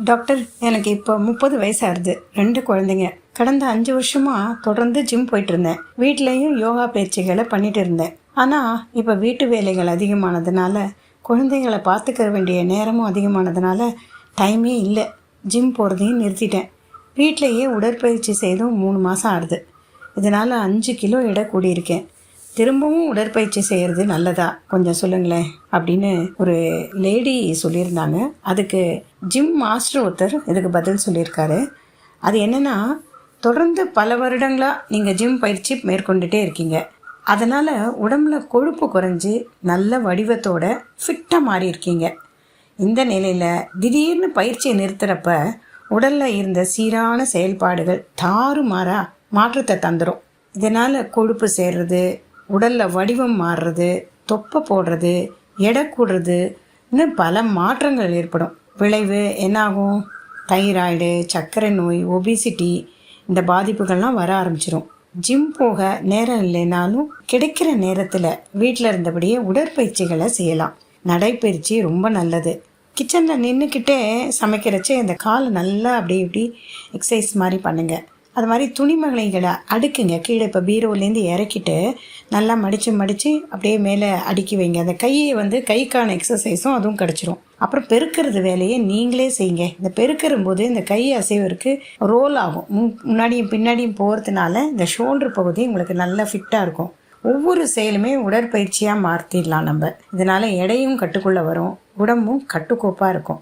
Doctor, எனக்கு இப்போ 30 வயசாகுது. 2 குழந்தைங்க. கடந்த 5 வருஷமாக தொடர்ந்து ஜிம் போயிட்டு இருந்தேன். வீட்லேயும் யோகா பயிற்சிகளை பண்ணிட்டு இருந்தேன். ஆனால் இப்போ வீட்டு வேலைகள் அதிகமானதுனால, குழந்தைங்களை பார்த்துக்க வேண்டிய நேரமும் அதிகமானதுனால டைமே இல்லை. ஜிம் போகிறதையும் நிறுத்திட்டேன். வீட்டிலையே உடற்பயிற்சி செய்தும் 3 மாதம் ஆகுது. இதனால் 5 கிலோ எடை கூடியிருக்கேன். திரும்பவும் உடற்பயிற்சி செய்கிறது நல்லதா கொஞ்சம் சொல்லுங்களேன் அப்படின்னு ஒரு லேடி சொல்லியிருந்தாங்க. அதுக்கு ஜிம் மாஸ்டர் ஒருத்தர் இதுக்கு பதில் சொல்லியிருக்காரு. அது என்னென்னா, தொடர்ந்து பல வருடங்களாக நீங்கள் ஜிம் பயிற்சி மேற்கொண்டுட்டே இருக்கீங்க. அதனால் உடம்புல கொழுப்பு குறைஞ்சி நல்ல வடிவத்தோட ஃபிட்டாக மாறி இருக்கீங்க. இந்த நிலையில் திடீர்னு பயிற்சியை நிறுத்துகிறப்ப உடலில் இருந்த சீரான செயல்பாடுகள் தாறுமாறா மாற்றத்தை தந்துடும். இதனால் கொழுப்பு சேர்றது, உடலில் வடிவம் மாறுறது, தொப்பை போடுறது, எடை கூடுறது, இன்னும் பல மாற்றங்கள் ஏற்படும். விளைவு என்னாகும்? தைராய்டு, சர்க்கரை நோய், ஒபிசிட்டி, இந்த பாதிப்புகள்லாம் வர ஆரம்பிச்சிடும். ஜிம் போக நேரம் இல்லைனாலும் கிடைக்கிற நேரத்தில் வீட்டில் இருந்தபடியே உடற்பயிற்சிகளை செய்யலாம். நடைப்பயிற்சி ரொம்ப நல்லது. கிச்சனில் நின்றுக்கிட்டே சமைக்கிறச்சே இந்த காலை நல்லா அப்படி இப்படி எக்ஸசைஸ் மாதிரி பண்ணுங்கள். அது மாதிரி துணிமணிகளை அடுக்குங்க. கீழே இப்போ பீரோலேருந்து இறக்கிட்டு நல்லா மடித்து அப்படியே மேலே அடுக்கி வைங்க. அந்த கையை கைக்கான எக்ஸசைஸும் அதுவும் கிடச்சிரும். அப்புறம் பெருக்கிறது வேலையை நீங்களே செய்யுங்க. இந்த பெருக்கிற போது இந்த கை அசைவருக்கு ரோல் ஆகும். முன்னாடியும் பின்னாடியும் போகிறதுனால இந்த ஷோல்டர் பகுதி உங்களுக்கு நல்லா ஃபிட்டாக இருக்கும். ஒவ்வொரு செயலுமே உடற்பயிற்சியாக மாற்றிடலாம் நம்ம. இதனால் எடையும் கட்டுக்குள்ளே வரும், உடம்பும் கட்டுக்கோப்பாக இருக்கும்.